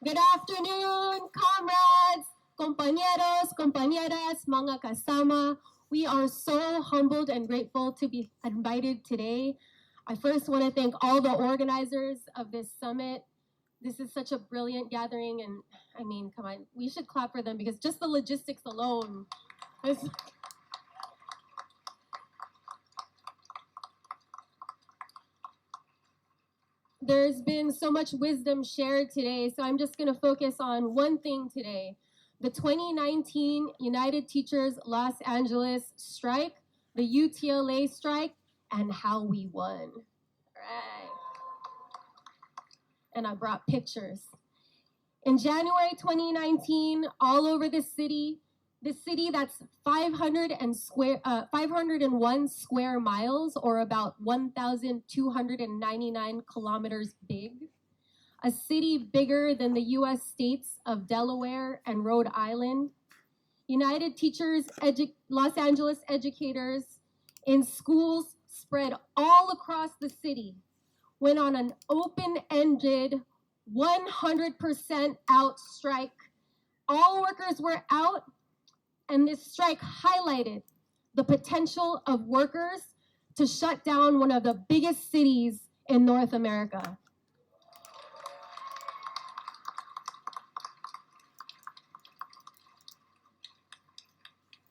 Good afternoon, comrades, compañeros, compañeras, mga kasama. We are so humbled and grateful to be invited today. I first want to thank all the organizers of this summit. This is such a brilliant gathering, and I mean, come on, we should clap for them because just the logistics alone is. There's been so much wisdom shared today, so I'm just going to focus on one thing today. The 2019 United Teachers Los Angeles strike, the UTLA strike, and how we won. Right. And I brought pictures. In January 2019, all over the city that's 501 square miles, or about 1,299 kilometers big, a city bigger than the US states of Delaware and Rhode Island. United Teachers, Los Angeles educators in schools spread all across the city went on an open-ended 100% out strike. All workers were out, and this strike highlighted the potential of workers to shut down one of the biggest cities in North America.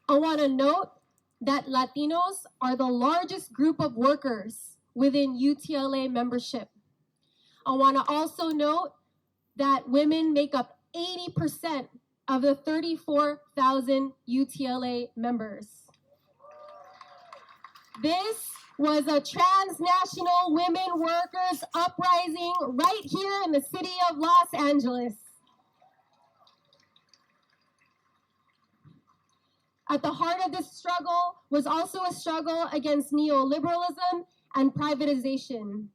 I want to note that Latinos are the largest group of workers within UTLA membership. I want to also note that women make up 80% of the 34,000 UTLA members. This was a transnational women workers uprising right here in the city of Los Angeles. At the heart of this struggle was also a struggle against neoliberalism and privatization.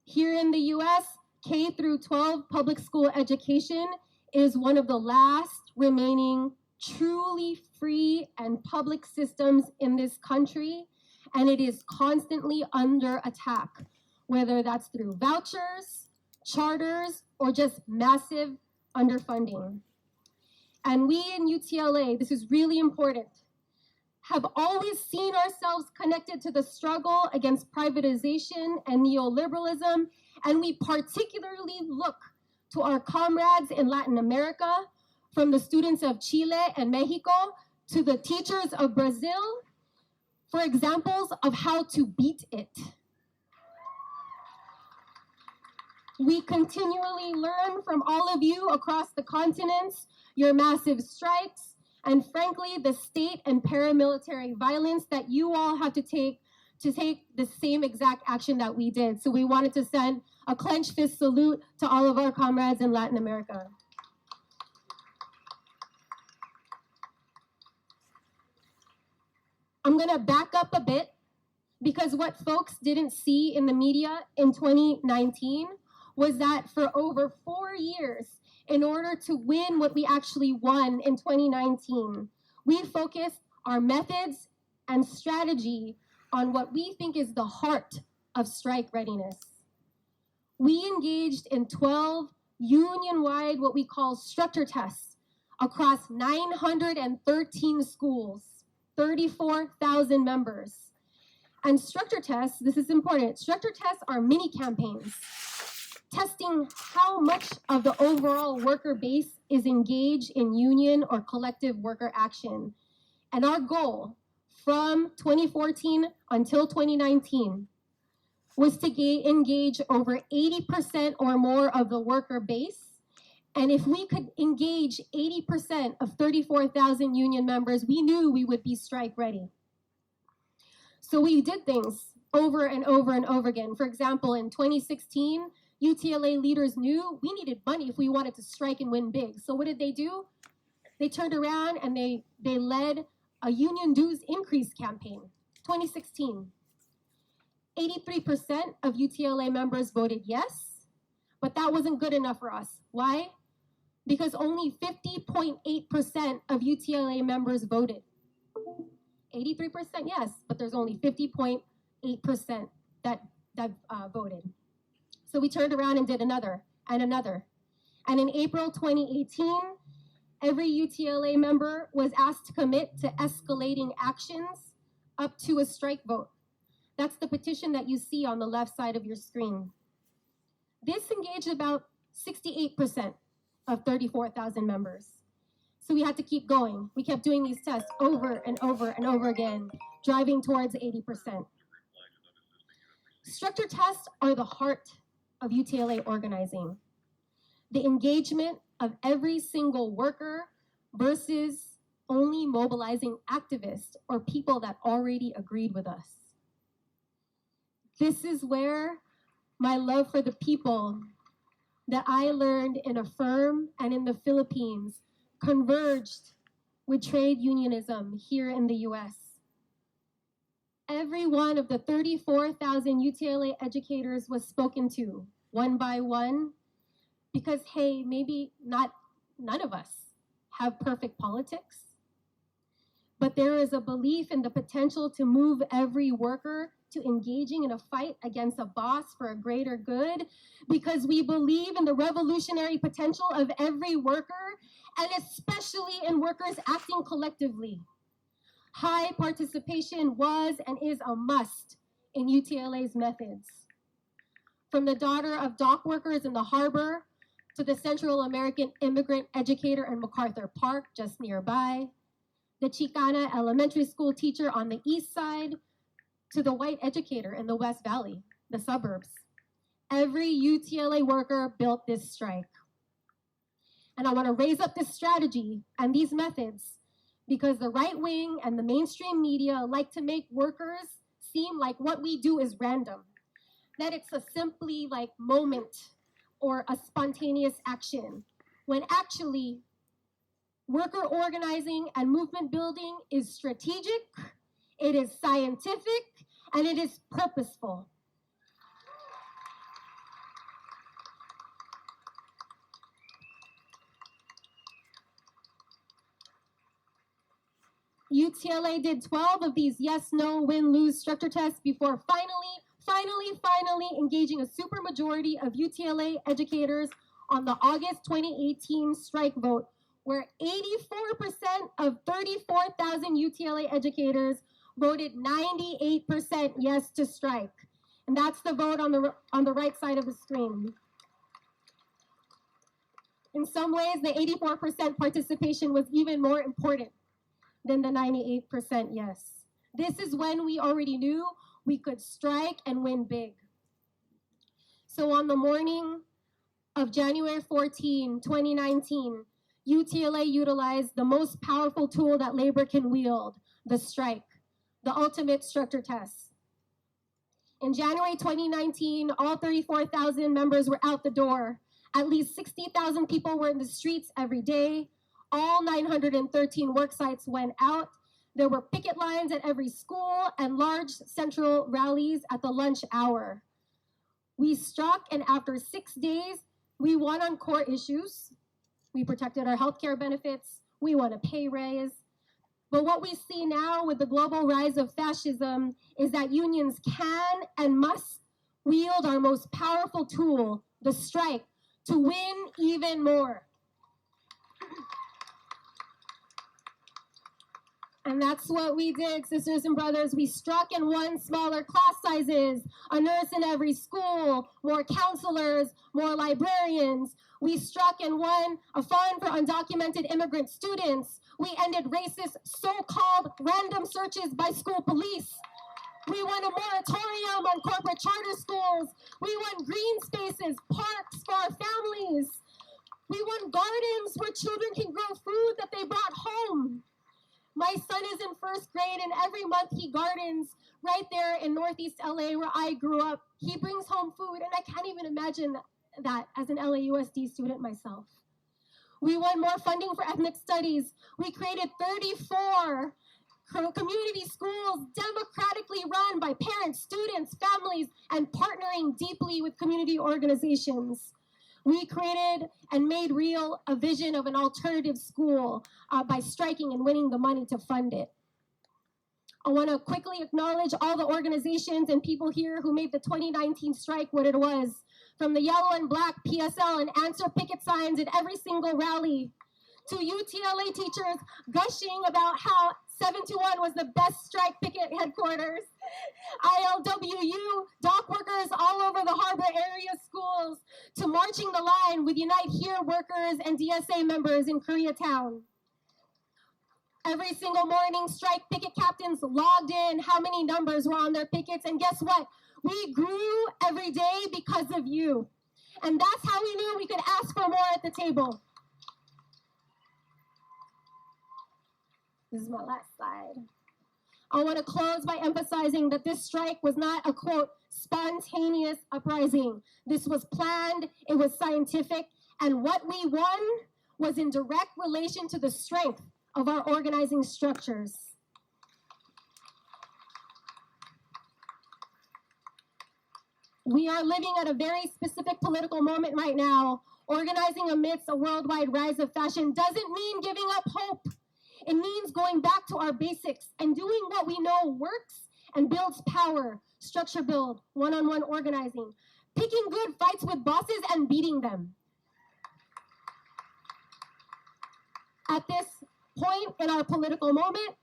Here in the US, K through 12 public school education is one of the last remaining truly free and public systems in this country, and it is constantly under attack, whether that's through vouchers, charters, or just massive underfunding. And we in UTLA, this is really important, have always seen ourselves connected to the struggle against privatization and neoliberalism, and we particularly look to our comrades in Latin America, from the students of Chile and Mexico to the teachers of Brazil, for examples of how to beat it. We continually learn from all of you across the continents, your massive strikes, and frankly, the state and paramilitary violence that you all have to take the same exact action that we did. So we wanted to send a clenched fist salute to all of our comrades in Latin America. I'm gonna back up a bit, because what folks didn't see in the media in 2019 was that for over 4 years, in order to win what we actually won in 2019, we focused our methods and strategy on what we think is the heart of strike readiness. We engaged in 12 union-wide, what we call structure tests, across 913 schools, 34,000 members. And structure tests, this is important, structure tests are mini campaigns, testing how much of the overall worker base is engaged in union or collective worker action. And our goal from 2014 until 2019 was to engage over 80% or more of the worker base. And if we could engage 80% of 34,000 union members, we knew we would be strike ready. So we did things over and over and over again. For example, in 2016, UTLA leaders knew we needed money if we wanted to strike and win big. So what did they do? They turned around and they led a union dues increase campaign, 2016. 83% of UTLA members voted yes, but that wasn't good enough for us. Why? Because only 50.8% of UTLA members voted. 83% yes, but there's only 50.8% that voted. So we turned around and did another and another. And in April 2018, every UTLA member was asked to commit to escalating actions up to a strike vote. That's the petition that you see on the left side of your screen. This engaged about 68% of 34,000 members. So we had to keep going. We kept doing these tests over and over and over again, driving towards 80%. Structure tests are the heart of UTLA organizing. The engagement of every single worker versus only mobilizing activists or people that already agreed with us. This is where my love for the people that I learned in a firm and in the Philippines converged with trade unionism here in the US. Every one of the 34,000 UTLA educators was spoken to, one by one, because, hey, maybe none of us have perfect politics, but there is a belief in the potential to move every worker to engaging in a fight against a boss for a greater good, because we believe in the revolutionary potential of every worker, and especially in workers acting collectively. High participation was and is a must in UTLA's methods. From the daughter of dock workers in the harbor to the Central American immigrant educator in MacArthur Park, just nearby, the Chicana elementary school teacher on the east side, to the white educator in the West Valley, the suburbs. Every UTLA worker built this strike. And I want to raise up this strategy and these methods because the right wing and the mainstream media like to make workers seem like what we do is random, that it's a simply like moment or a spontaneous action, when actually worker organizing and movement building is strategic, it is scientific, and it is purposeful. UTLA did 12 of these yes, no, win, lose structure tests before finally engaging a supermajority of UTLA educators on the August 2018 strike vote, where 84% of 34,000 UTLA educators voted 98% yes to strike. And that's the vote on the right side of the screen. In some ways, the 84% participation was even more important than the 98% yes. This is when we already knew we could strike and win big. So on the morning of January 14, 2019, UTLA utilized the most powerful tool that labor can wield, the strike, the ultimate structure test. In January 2019, all 34,000 members were out the door. At least 60,000 people were in the streets every day. All 913 work sites went out. There were picket lines at every school and large central rallies at the lunch hour. We struck, and after 6 days, we won on core issues. We protected our healthcare benefits. We won a pay raise. But what we see now with the global rise of fascism is that unions can and must wield our most powerful tool, the strike, to win even more. And that's what we did, sisters and brothers. We struck and won smaller class sizes, a nurse in every school, more counselors, more librarians. We struck and won a fund for undocumented immigrant students. We ended racist so-called random searches by school police. We won a moratorium on corporate charter schools. We won green spaces, parks for our families. We won gardens where children can grow food that they brought home. My son is in first grade, and every month he gardens right there in Northeast LA where I grew up. He brings home food, and I can't even imagine that as an LAUSD student myself. We won more funding for ethnic studies. We created 34 community schools democratically run by parents, students, families, and partnering deeply with community organizations. We created and made real a vision of an alternative school by striking and winning the money to fund it. I want to quickly acknowledge all the organizations and people here who made the 2019 strike what it was. from the yellow and black PSL and answer picket signs at every single rally, to UTLA teachers gushing about how 721 was the best strike picket headquarters, ILWU dock workers all over the harbor area schools, to marching the line with Unite Here workers and DSA members in Koreatown. Every single morning, strike picket captains logged in how many numbers were on their pickets, and guess what? We grew every day because of you. And that's how we knew we could ask for more at the table. This is my last slide. I want to close by emphasizing that this strike was not a, quote, spontaneous uprising. This was planned, it was scientific, and what we won was in direct relation to the strength of our organizing structures. We are living at a very specific political moment right now. Organizing amidst a worldwide rise of fashion doesn't mean giving up hope. It means going back to our basics and doing what we know works and builds power, structure build, one-on-one organizing, picking good fights with bosses and beating them. At this point in our political moment,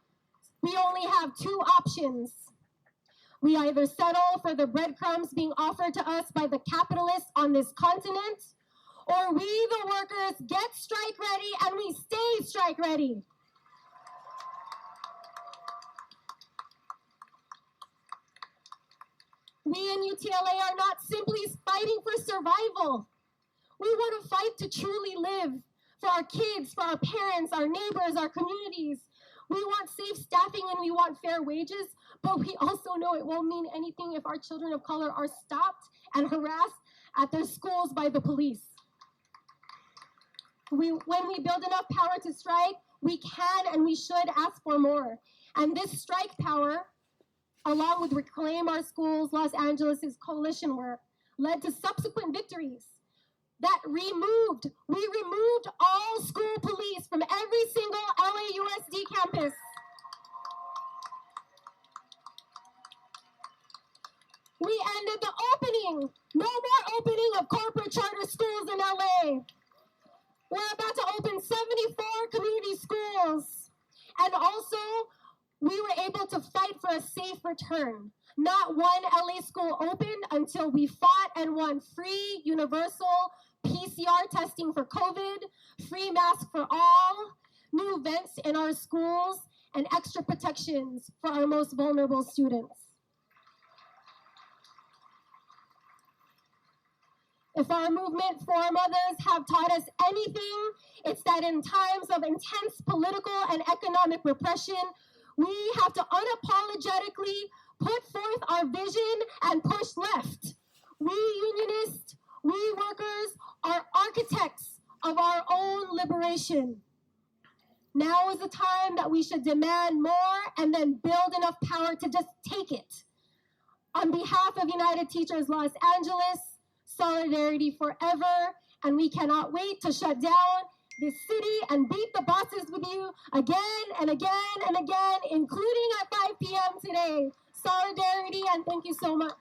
we only have two options. We either settle for the breadcrumbs being offered to us by the capitalists on this continent, or we, the workers, get strike ready and we stay strike ready. We in UTLA are not simply fighting for survival. We want to fight to truly live for our kids, for our parents, our neighbors, our communities. We want safe staffing and we want fair wages, but we also know it won't mean anything if our children of color are stopped and harassed at their schools by the police. When we build enough power to strike, we can and we should ask for more. And this strike power, along with Reclaim Our Schools Los Angeles' coalition work, led to subsequent victories that we removed all school police from every single LAUSD campus. We ended the opening, no more opening of corporate charter schools in LA. We're about to open 74 community schools. And also, we were able to fight for a safe return. Not one LA school opened until we fought and won free, universal PCR testing for COVID, free masks for all, new vents in our schools, and extra protections for our most vulnerable students. If our movement foremothers have taught us anything, it's that in times of intense political and economic repression, we have to unapologetically put forth our vision and push left. We unionists, we workers are architects of our own liberation. Now is the time that we should demand more and then build enough power to just take it. On behalf of United Teachers Los Angeles, solidarity forever, and we cannot wait to shut down this city and beat the bosses with you again and again and again, including at 5 p.m. today. Solidarity, and thank you so much.